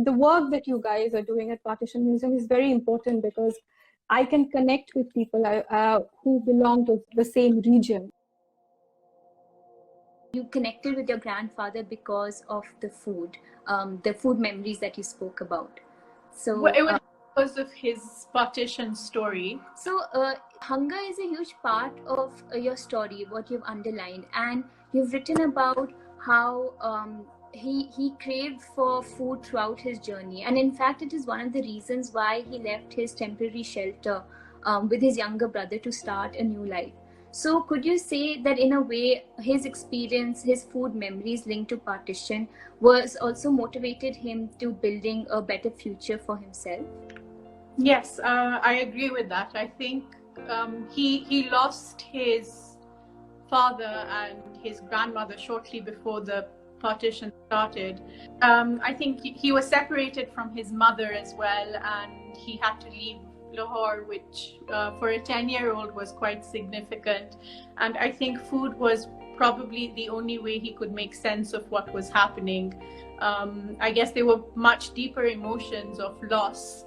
the work that you guys are doing at Partition Museum is very important because I can connect with people who belong to the same region. You connected with your grandfather because of the food memories that you spoke about. So well, it was because of his partition story. So hunger is a huge part of your story, what you've underlined, and you've written about how he craved for food throughout his journey, and in fact it is one of the reasons why he left his temporary shelter with his younger brother to start a new life. So could you say that in a way his experience, his food memories linked to partition was also motivated him to building a better future for himself? Yes, I agree with that. I think he lost his father and his grandmother shortly before the partition started. I think he was separated from his mother as well, and he had to leave Lahore, which for a 10-year-old was quite significant. And I think food was probably the only way he could make sense of what was happening. I guess there were much deeper emotions of loss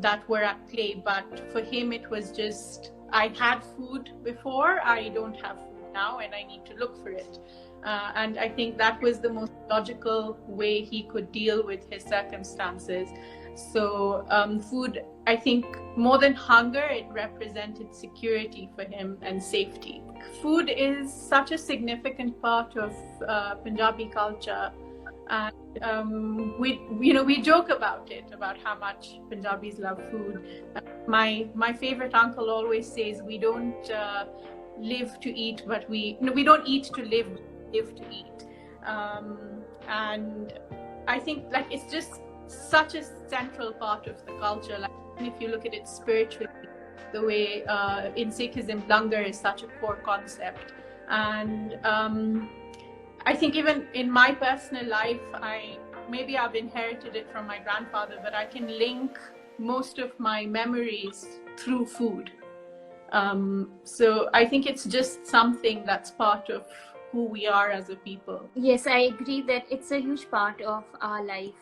that were at play, but for him it was just, I had food before, I don't have food now, and I need to look for it. And I think that was the most logical way he could deal with his circumstances. So food, I think more than hunger, it represented security for him and safety. Food is such a significant part of Punjabi culture. And we joke about it, about how much Punjabis love food. My favorite uncle always says we don't live to eat, but we don't eat to live, we live to eat. And I think like it's just such a central part of the culture. Like if you look at it spiritually, the way in Sikhism langar is such a core concept. And I think even in my personal life, maybe I've inherited it from my grandfather, but I can link most of my memories through food. So I think it's just something that's part of who we are as a people. Yes, I agree that it's a huge part of our life,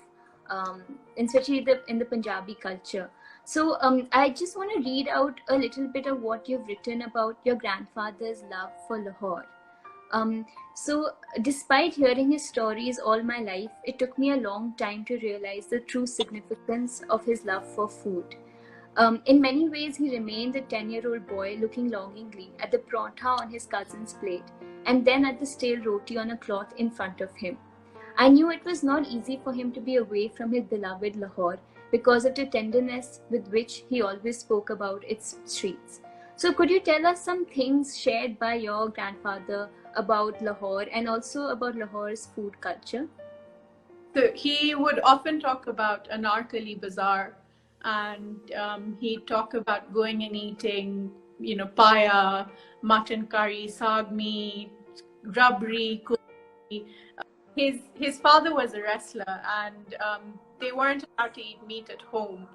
especially in the Punjabi culture. So I just want to read out a little bit of what you've written about your grandfather's love for Lahore. So despite hearing his stories all my life, it took me a long time to realize the true significance of his love for food. In many ways, he remained a 10-year-old boy looking longingly at the paratha on his cousin's plate and then at the stale roti on a cloth in front of him. I knew it was not easy for him to be away from his beloved Lahore because of the tenderness with which he always spoke about its streets. So could you tell us some things shared by your grandfather about Lahore and also about Lahore's food culture? So he would often talk about Anarkali Bazaar, and he'd talk about going and eating, paya, mutton curry, saag meat, rabri, kurri. His father was a wrestler, and they weren't allowed to eat meat at home.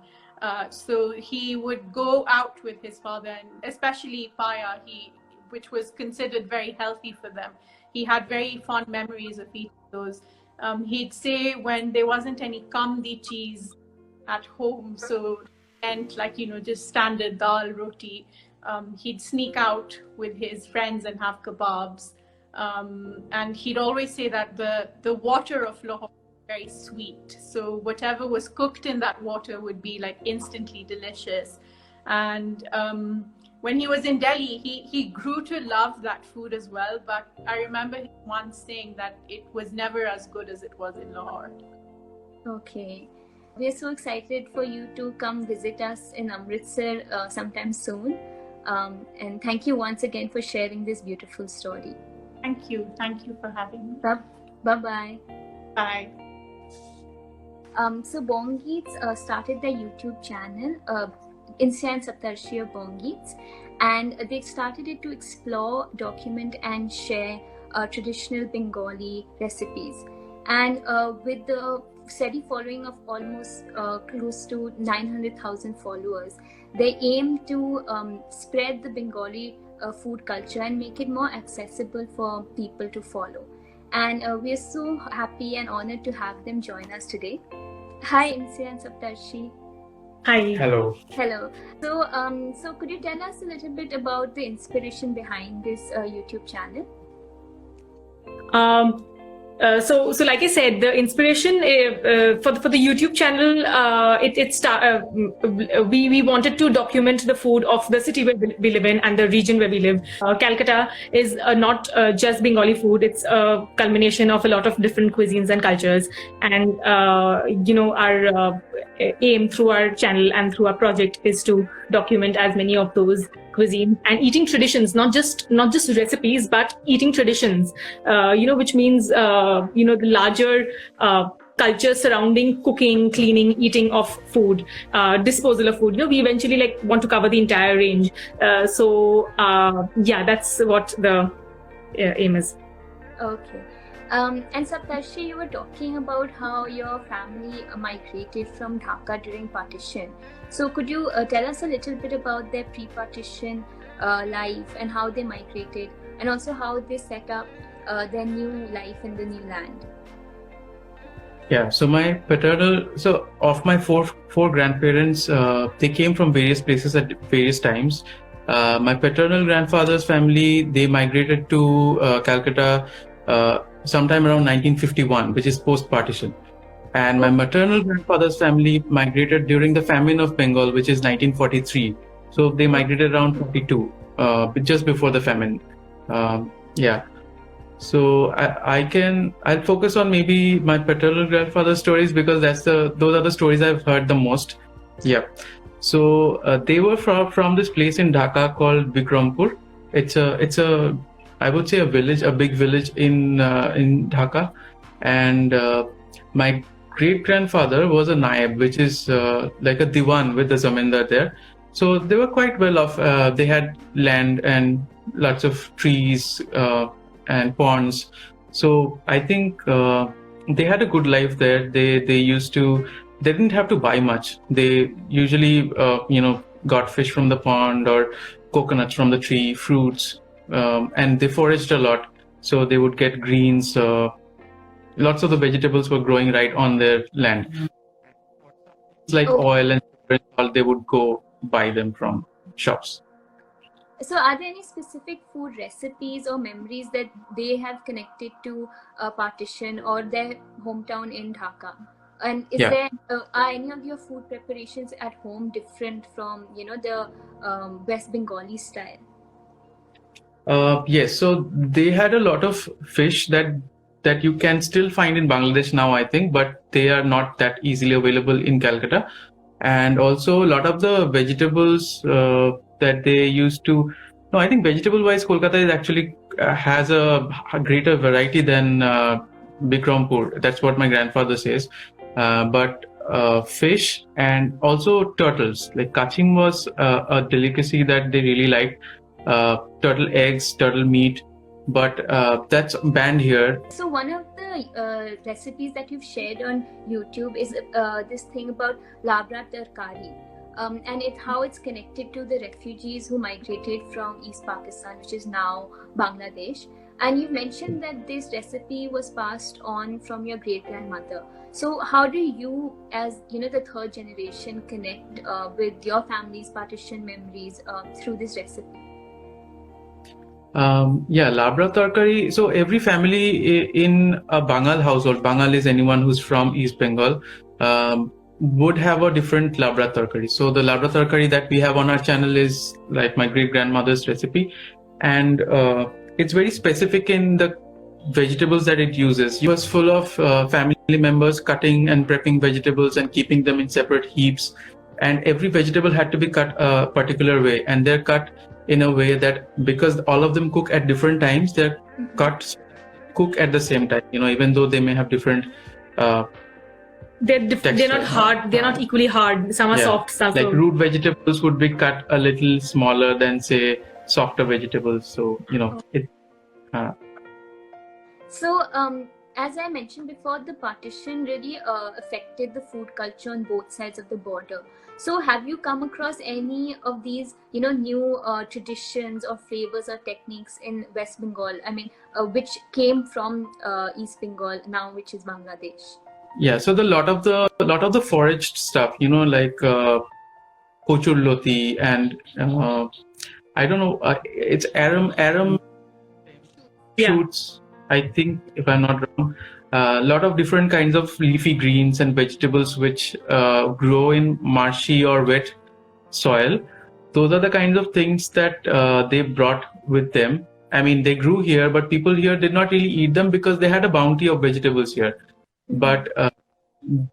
So he would go out with his father, and especially paya, which was considered very healthy for them. He had very fond memories of eating those. He'd say when there wasn't any kamdi cheese at home, so and just standard dal roti, he'd sneak out with his friends and have kebabs. And he'd always say that the water of Lahore was very sweet, so whatever was cooked in that water would be like instantly delicious. And when he was in Delhi, he grew to love that food as well, but I remember him once saying that it was never as good as it was in Lahore. Okay. We are so excited for you to come visit us in Amritsar sometime soon. And thank you once again for sharing this beautiful story. Thank you. Thank you for having me. Bye-bye. Bye. So Bongeets started their YouTube channel, Insta and Saptarshia Bongeets, and they started it to explore, document and share traditional Bengali recipes. And with the steady following of almost close to 900,000 followers, they aim to spread the Bengali food culture and make it more accessible for people to follow. And we are so happy and honored to have them join us today. Hi, Insia and Saptarshi. Hi. Hello. Hello. So could you tell us a little bit about the inspiration behind this YouTube channel? So like I said, the inspiration for the YouTube channel, we wanted to document the food of the city where we live in and the region where we live. Calcutta is not just Bengali food; it's a culmination of a lot of different cuisines and cultures. And our aim through our channel and through our project is to document as many of those cuisine and eating traditions, not just recipes, but eating traditions, which means the larger culture surrounding cooking, cleaning, eating of food, disposal of food. We eventually want to cover the entire range. That's what the aim is. Okay. And Saptarshi, you were talking about how your family migrated from Dhaka during partition. So could you tell us a little bit about their pre-partition life and how they migrated, and also how they set up their new life in the new land? Yeah, so of my four grandparents, they came from various places at various times. My paternal grandfather's family, they migrated to Calcutta sometime around 1951, which is post-partition. And my maternal grandfather's family migrated during the famine of Bengal, which is 1943. So they migrated around 42, just before the famine. So I'll focus on maybe my paternal grandfather's stories, because those are the stories I've heard the most. Yeah. So they were from this place in Dhaka called Bikrampur. It's a I would say a village, a big village in Dhaka, and my great grandfather was a naib, which is like a diwan with the zamindar there. So they were quite well off. They had land and lots of trees and ponds. So I think they had a good life there. They didn't have to buy much. They usually got fish from the pond or coconuts from the tree, fruits. And they foraged a lot, so they would get greens. Lots of the vegetables were growing right on their land. It's like oil and all, they would go buy them from shops. So are there any specific food recipes or memories that they have connected to partition or their hometown in Dhaka? And are any of your food preparations at home different from the West Bengali style? Yes, so they had a lot of fish that you can still find in Bangladesh now, I think, but they are not that easily available in Calcutta. And also a lot of the vegetables that they used to. No, I think vegetable-wise, Kolkata is actually has a greater variety than Bikrampur. That's what my grandfather says. But fish and also turtles, like kaching was a delicacy that they really liked. Turtle eggs, turtle meat, but that's banned here. So one of the recipes that you've shared on YouTube is this thing about labra tarkari, and how it's connected to the refugees who migrated from East Pakistan, which is now Bangladesh. And you mentioned that this recipe was passed on from your great grandmother. So how do you, as the third generation, connect with your family's partition memories through this recipe? Labra tarkari. So every family in a Bengal household, Bengal is anyone who's from East Bengal, would have a different labra tarkari. So the labra tarkari that we have on our channel is like my great grandmother's recipe, and it's very specific in the vegetables that it uses. It was full of family members cutting and prepping vegetables and keeping them in separate heaps, and every vegetable had to be cut a particular way, and they're cut in a way that, because all of them cook at different times, they're cook at the same time, even though they may have different they're not hard, they're not equally hard. Some are soft, some like root vegetables would be cut a little smaller than, say, softer vegetables. So So as I mentioned before, the partition really affected the food culture on both sides of the border. So have you come across any of these, new traditions or flavors or techniques in West Bengal? I mean, which came from East Bengal now, which is Bangladesh? Yeah, so the lot of the foraged stuff, like kochurloti and I don't know, it's aram shoots. I think, if I'm not wrong, a lot of different kinds of leafy greens and vegetables which grow in marshy or wet soil. Those are the kinds of things that they brought with them. I mean, they grew here, but people here did not really eat them because they had a bounty of vegetables here. But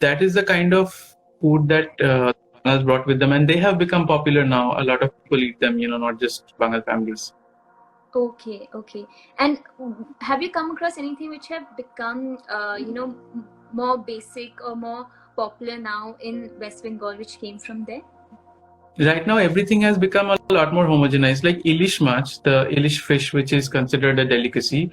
that is the kind of food that Bangals brought with them, and they have become popular now. A lot of people eat them, not just Bengal families. Okay. And have you come across anything which have become, more basic or more popular now in West Bengal, which came from there? Right now, everything has become a lot more homogenized. Like ilish mach, the ilish fish, which is considered a delicacy.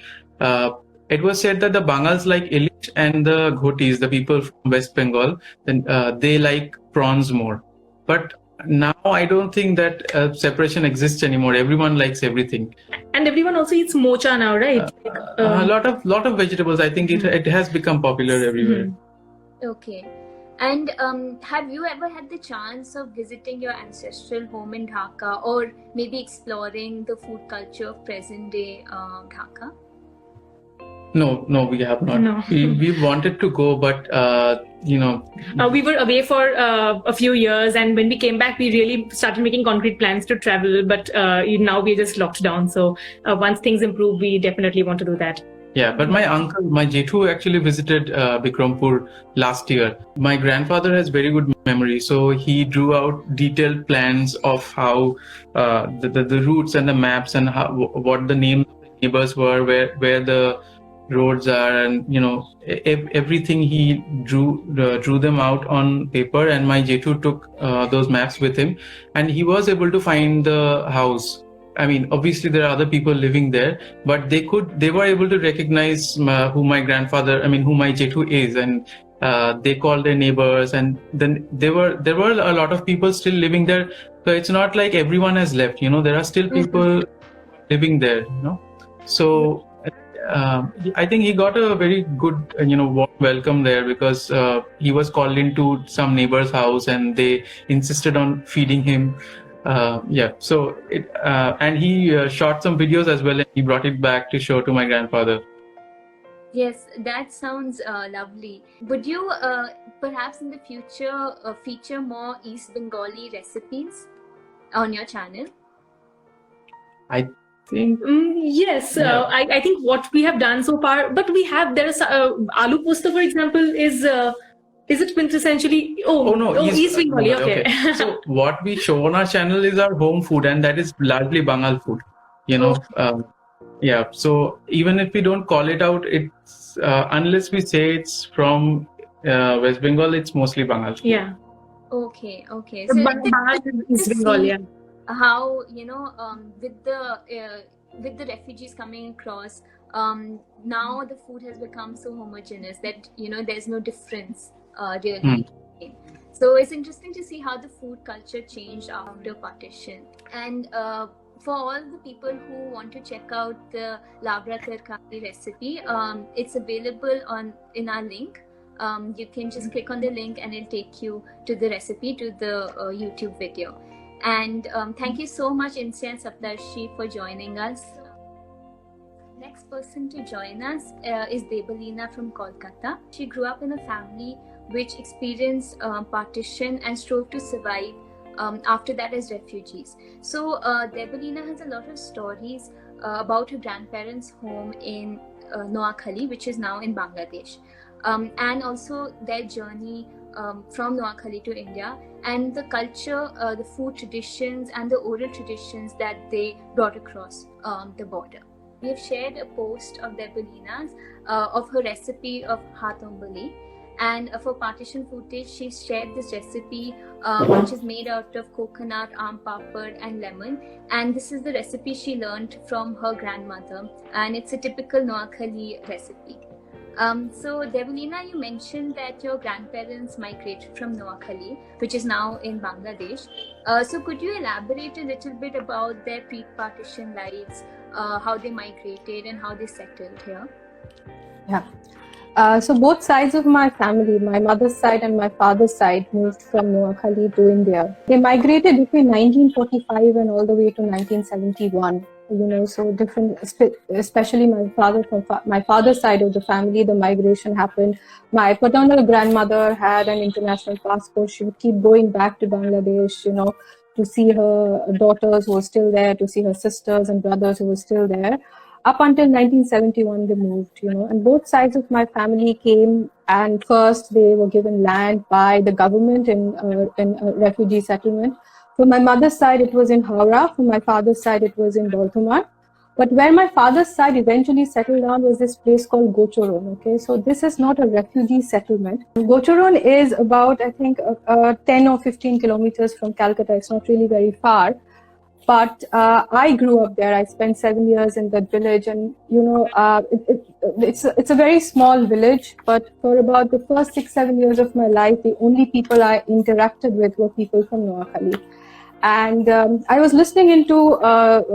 It was said that the Bangals like ilish, and the Ghotis, the people from West Bengal, then they like prawns more. But now I don't think that separation exists anymore. Everyone likes everything, and everyone also eats mocha now, right? A lot of vegetables. I think it has become popular everywhere. Okay. And have you ever had the chance of visiting your ancestral home in Dhaka, or maybe exploring the food culture of present day Dhaka? No, we have not. No. We wanted to go, but we were away for a few years, and when we came back, we really started making concrete plans to travel. But now we're just locked down. So once things improve, we definitely want to do that. Yeah, but my uncle, my Jethu, actually visited Bikrampur last year. My grandfather has very good memory, so he drew out detailed plans of how the routes and the maps and what the names of the neighbors were, where the roads are, and everything. He drew them out on paper, and my Jethu took those maps with him, and he was able to find the house. I mean, obviously there are other people living there, but they were able to recognize who my Jethu is, and they called their neighbors, and then there were a lot of people still living there. So it's not like everyone has left. There are still people living there. So I think he got a very good warm welcome there, because he was called into some neighbor's house and they insisted on feeding him. So and he shot some videos as well, and he brought it back to show to my grandfather. Yes, that sounds lovely. Would you perhaps in the future feature more East Bengali recipes on your channel? I think yes. I think what we have done so far, but there's aloo posta, for example, is it quintessentially? East Bengali. Okay. So what we show on our channel is our home food, and that is largely Bengal food. So even if we don't call it out, it's unless we say it's from West Bengal, it's mostly Bengal food. Yeah. Okay. So East Bengal, yeah. How with the refugees coming across, now the food has become so homogeneous that there's no difference really. So it's interesting to see how the food culture changed after partition. And for all the people who want to check out the labra terkari recipe, it's available in our link. You can just click on the link and it'll take you to the recipe, to the YouTube video. And thank you so much, Insya and Saptarshi, for joining us. Next person to join us is Debalina from Kolkata. She grew up in a family which experienced partition and strove to survive after that as refugees. So Debalina has a lot of stories about her grandparents' home in Noakhali, which is now in Bangladesh, and also their journey from Noakhali to India, and the culture, the food traditions and the oral traditions that they brought across the border. We have shared a post of Debalina's of her recipe of Hatombali. And for partition footage, she shared this recipe which is made out of coconut, aam papad and lemon. And this is the recipe she learned from her grandmother. And it's a typical Noakhali recipe. So Debalina, you mentioned that your grandparents migrated from Noakhali, which is now in Bangladesh. So could you elaborate a little bit about their pre-partition lives, how they migrated and how they settled here? Yeah. So both sides of my family, my mother's side and my father's side, moved from Noakhali to India. They migrated between 1945 and all the way to 1971. So different, especially my father, from my father's side of the family, the migration happened. My paternal grandmother had an international passport. She would keep going back to Bangladesh, to see her daughters who were still there, to see her sisters and brothers who were still there. Up until 1971, they moved, and both sides of my family came, and first they were given land by the government in a refugee settlement. For my mother's side, it was in Howrah. For my father's side, it was in Bardhaman. But where my father's side eventually settled down was this place called Gochoron. Okay, so this is not a refugee settlement. Gochoron is about, I think, 10 or 15 kilometers from Calcutta. It's not really very far. But I grew up there. I spent 7 years in that village, and it's a very small village. But for about the first 6-7 years of my life, the only people I interacted with were people from Noakhali. And I was listening into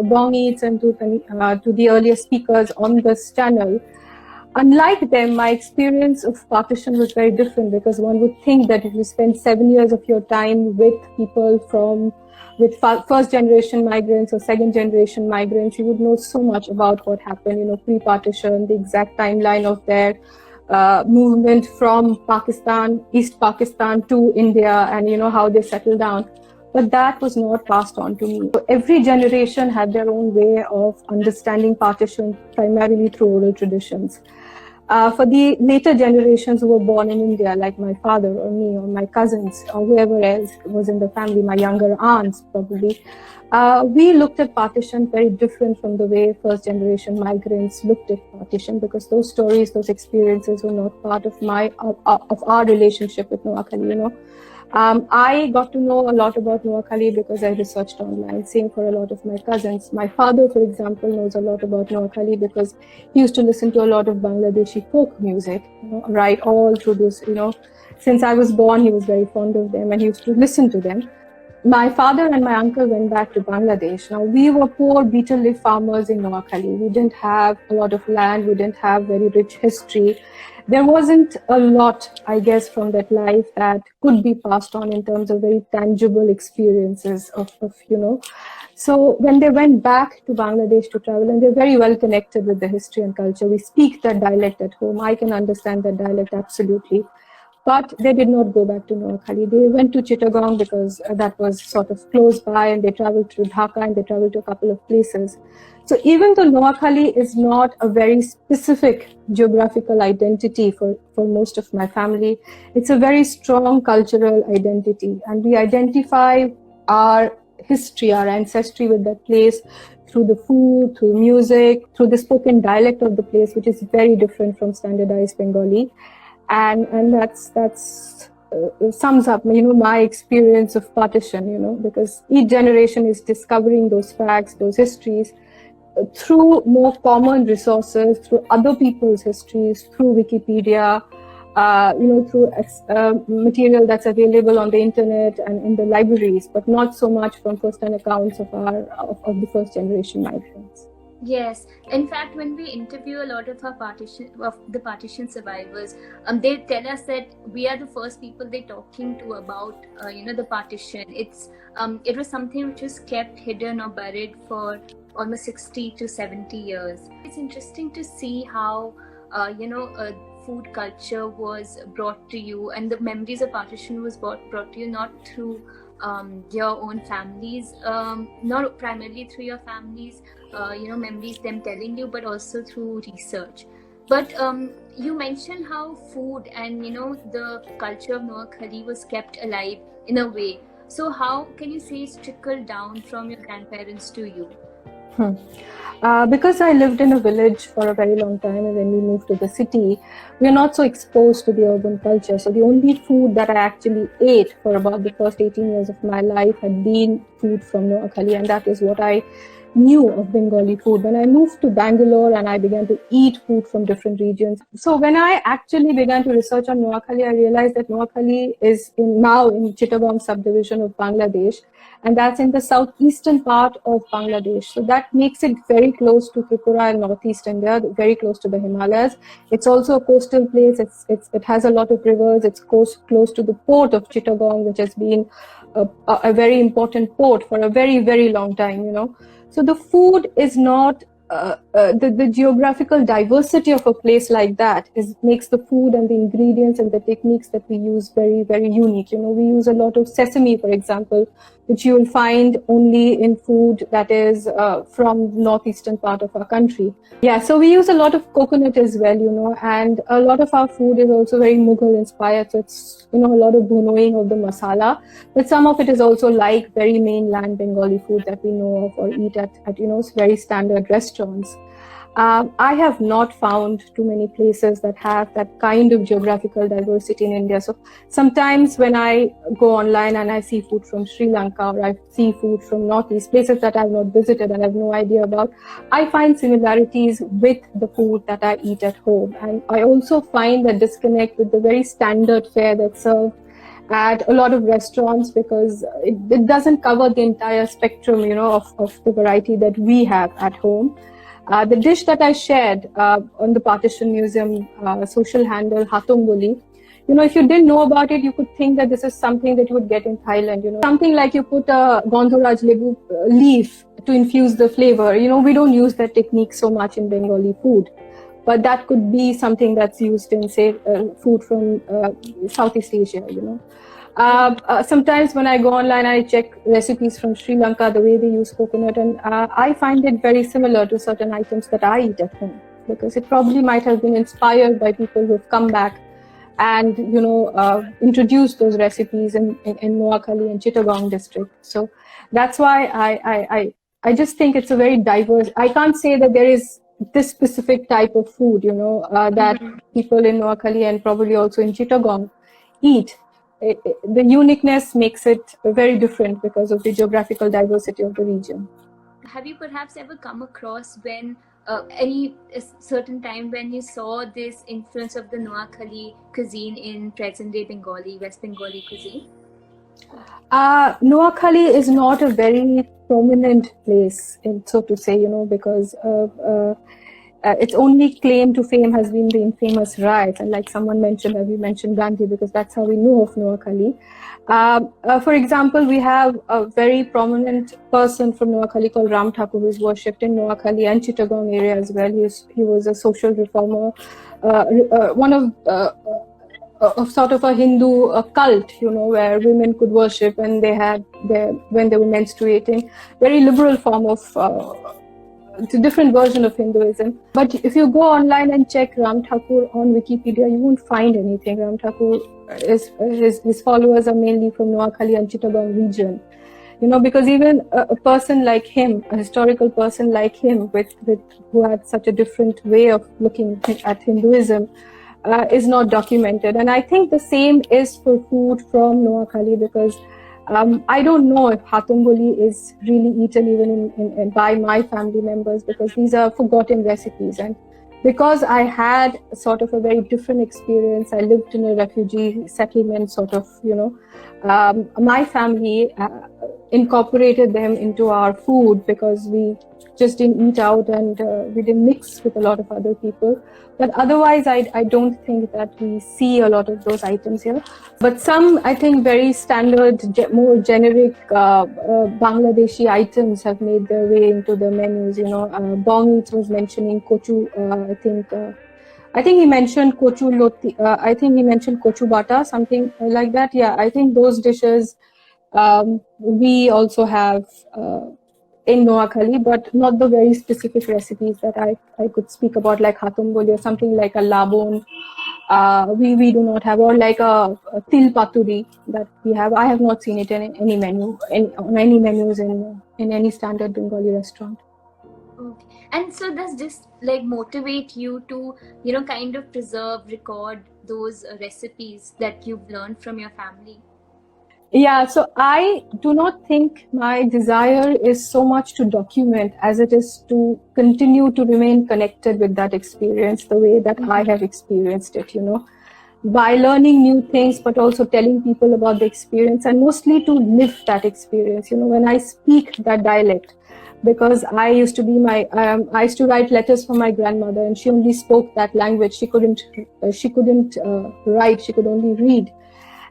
Bong Eats and to the earlier speakers on this channel. Unlike them, my experience of partition was very different, because one would think that if you spend 7 years of your time with people with first generation migrants or second generation migrants, you would know so much about what happened, pre-partition, the exact timeline of their movement from Pakistan, East Pakistan to India, and how they settled down. But that was not passed on to me. So every generation had their own way of understanding partition, primarily through oral traditions. For the later generations who were born in India, like my father or me or my cousins or whoever else was in the family, my younger aunts probably, we looked at partition very different from the way first generation migrants looked at partition, because those stories, those experiences were not part of our relationship with Noakhali. I got to know a lot about Noakhali because I researched online. Same for a lot of my cousins. My father, for example, knows a lot about Noakhali because he used to listen to a lot of Bangladeshi folk music, right all through this, Since I was born, he was very fond of them and he used to listen to them. My father and my uncle went back to Bangladesh. Now, we were poor betel leaf farmers in Noakhali. We didn't have a lot of land. We didn't have very rich history. There wasn't a lot, I guess, from that life that could be passed on in terms of very tangible experiences of. So when they went back to Bangladesh to travel, and they're very well connected with the history and culture, we speak that dialect at home. I can understand that dialect absolutely. But they did not go back to Noakhali. They went to Chittagong because that was sort of close by, and they traveled to Dhaka, and they traveled to a couple of places. So even though Noakhali is not a very specific geographical identity for most of my family, it's a very strong cultural identity. And we identify our history, our ancestry with that place through the food, through music, through the spoken dialect of the place, which is very different from standardized Bengali. And that's sums up, my experience of partition, because each generation is discovering those facts, those histories through more common resources, through other people's histories, through Wikipedia, through material that's available on the internet and in the libraries, but not so much from first-hand accounts of the first generation migrants. Yes, in fact, when we interview a lot of the partition survivors, they tell us that we are the first people they're talking to about, the partition. It was something which was kept hidden or buried for almost 60 to 70 years. It's interesting to see how, food culture was brought to you, and the memories of partition was brought to you not through your own families, not primarily through your families, memories them telling you, but also through research. But you mentioned how food and the culture of Noakhali was kept alive in a way. So how can you say it's trickled down from your grandparents to you? Because I lived in a village for a very long time, and when we moved to the city, we are not so exposed to the urban culture. So the only food that I actually ate for about the first 18 years of my life had been food from Noakhali, and that is what I knew of Bengali food. When I moved to Bangalore and I began to eat food from different regions. So when I actually began to research on Noakhali, I realized that Noakhali is now in Chittagong subdivision of Bangladesh, and that's in the southeastern part of Bangladesh. So that makes it very close to Tripura and Northeast India, very close to the Himalayas. It's also a coastal place. It has a lot of rivers. It's close to the port of Chittagong, which has been a very important port for a very, very long time, you know. So the food is not the geographical diversity of a place like that makes the food and the ingredients and the techniques that we use very, very unique. You know, we use a lot of sesame, for example, which you will find only in food that is from northeastern part of our country. Yeah, so we use a lot of coconut as well, you know, and a lot of our food is also very Mughal inspired. So it's, you know, a lot of bunoing of the masala, but some of it is also like very mainland Bengali food that we know of or eat at you know, very standard restaurants. I have not found too many places that have that kind of geographical diversity in India. So sometimes when I go online and I see food from Sri Lanka or I see food from Northeast, places that I have not visited and I have no idea about, I find similarities with the food that I eat at home. And I also find that disconnect with the very standard fare that's served at a lot of restaurants, because it doesn't cover the entire spectrum, you know, of the variety that we have at home. The dish that I shared on the Partition Museum social handle, Hatongoli, you know, if you didn't know about it, you could think that this is something that you would get in Thailand, you know, something like you put a Gondoraj lebu leaf to infuse the flavor. You know, we don't use that technique so much in Bengali food, but that could be something that's used in, say, food from Southeast Asia, you know. Sometimes when I go online, I check recipes from Sri Lanka, the way they use coconut, and I find it very similar to certain items that I eat at home, because it probably might have been inspired by people who've come back and, you know, introduced those recipes in Noakhali and Chittagong district. So that's why I just think it's a very diverse. I can't say that there is this specific type of food, you know, that people in Noakhali and probably also in Chittagong eat. The uniqueness makes it very different because of the geographical diversity of the region. Have you perhaps ever come across when any certain time when you saw this influence of the Noakhali cuisine in present-day Bengali, West Bengali cuisine? Noakhali is not a very prominent place, so to say, you know, because its only claim to fame has been the infamous riots, and like someone mentioned, we mentioned Gandhi, because that's how we know of Noakhali. For example, we have a very prominent person from Noakhali called Ram Thakur, who is worshipped in Noakhali and Chittagong area as well. He was a social reformer, one of sort of a Hindu cult, you know, where women could worship and they had when they were menstruating. Very liberal form of it's a different version of Hinduism. But if you go online and check Ram Thakur on Wikipedia, you won't find anything. Ram Thakur, his followers are mainly from Noakhali and Chittagong region. You know, because even a person like him, a historical person like him, who had such a different way of looking at Hinduism, is not documented. And I think the same is for food from Noakhali, because I don't know if Hatongoli is really eaten even by my family members, because these are forgotten recipes. And because I had sort of a very different experience, I lived in a refugee settlement sort of, you know, my family incorporated them into our food, because we just didn't eat out and we didn't mix with a lot of other people. But otherwise, I don't think that we see a lot of those items here. But some, I think, very standard, more generic Bangladeshi items have made their way into the menus. You know, Bong Eats was mentioning kochu. I think he mentioned kochu loti. I think he mentioned kochu bata, something like that. Yeah, I think those dishes we also have in Noakhali, but not the very specific recipes that I could speak about, like Hatongoli or something like a labon. We do not have, or like a til paturi that we have. I have not seen it in any menu, on any menus in any standard Bengali restaurant. Okay. And so does this like motivate you to, you know, kind of preserve, record those recipes that you've learned from your family? Yeah, so I do not think my desire is so much to document as it is to continue to remain connected with that experience the way that I have experienced it, by learning new things, but also telling people about the experience and mostly to live that experience, when I speak that dialect. Because I used to I used to write letters for my grandmother, and she only spoke that language. She couldn't write, she could only read.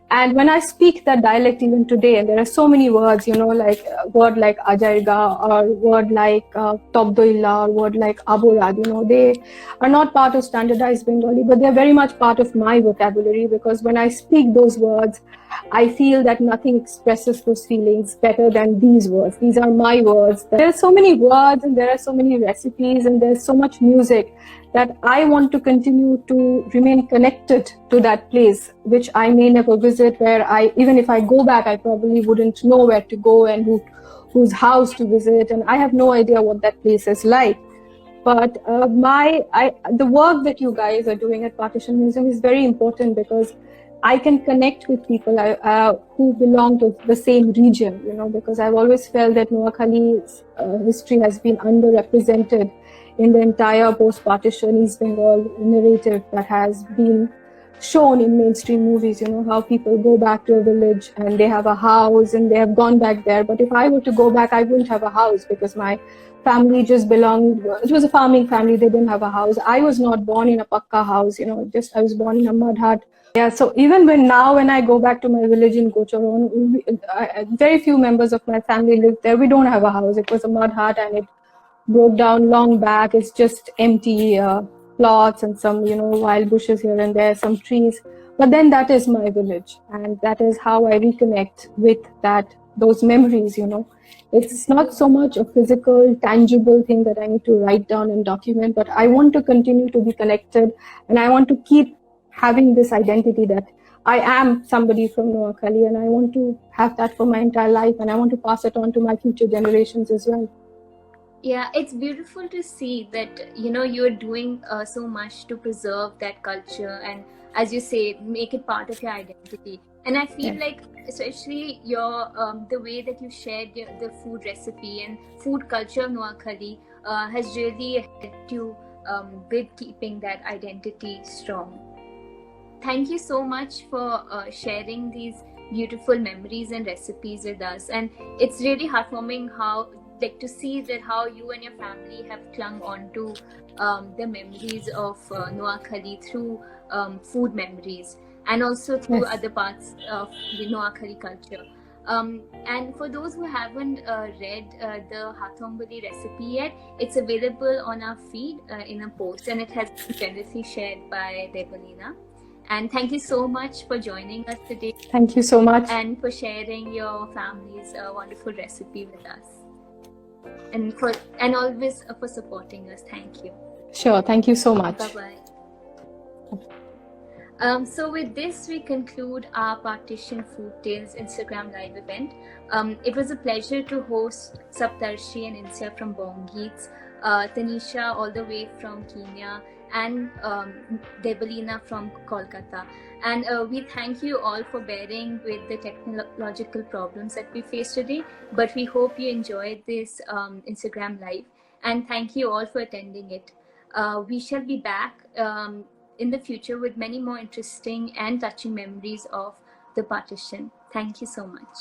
And when I speak that dialect even today, and there are so many words, like a word like ajairga, or word like tobdoilla, or word like aborad, they are not part of standardized Bengali, but they're very much part of my vocabulary, because when I speak those words, I feel that nothing expresses those feelings better than these words. These are my words. There are so many words, and there are so many recipes, and there's so much music that I want to continue to remain connected to that place, which I may never visit, where even if I go back, I probably wouldn't know where to go and whose house to visit, and I have no idea what that place is like. But the work that you guys are doing at Partition Museum is very important, because I can connect with people who belong to the same region, because I've always felt that Noakhali's history has been underrepresented in the entire post-partition East Bengal narrative that has been shown in mainstream movies, how people go back to a village and they have a house and they have gone back there. But if I were to go back, I wouldn't have a house, because my family just belonged, it was a farming family, they didn't have a house. I was not born in a pakka house, I was born in a mud hut. Yeah, so even when I go back to my village in Gocharon, very few members of my family live there. We don't have a house. It was a mud hut, and it broke down long back. It's just empty plots and some, wild bushes here and there, some trees. But then that is my village, and that is how I reconnect with those memories, It's not so much a physical, tangible thing that I need to write down and document, but I want to continue to be connected, and I want to keep having this identity that I am somebody from Noakhali, and I want to have that for my entire life, and I want to pass it on to my future generations as well. Yeah, it's beautiful to see that you're doing so much to preserve that culture, and as you say, make it part of your identity. And I feel like, especially your the way that you shared the food recipe and food culture of Noakhali has really helped you with keeping that identity strong. Thank you so much for sharing these beautiful memories and recipes with us. And it's really heartwarming to see that how you and your family have clung on to the memories of Noakhali through food memories, and also through other parts of the Noakhali culture. And for those who haven't read the Hathombali recipe yet, it's available on our feed in a post, and it has been generously shared by Devalina. And thank you so much for joining us today. Thank you so much. And for sharing your family's wonderful recipe with us. And always for supporting us. Thank you. Sure. Thank you so much. Bye-bye. So with this, we conclude our Partition Food Tales Instagram live event. It was a pleasure to host Saptarshi and Insia from Bongeets, Tanisha all the way from Kenya, and Debalina from Kolkata. And we thank you all for bearing with the technological problems that we faced today. But we hope you enjoyed this Instagram live. And thank you all for attending it. We shall be back in the future with many more interesting and touching memories of the partition. Thank you so much.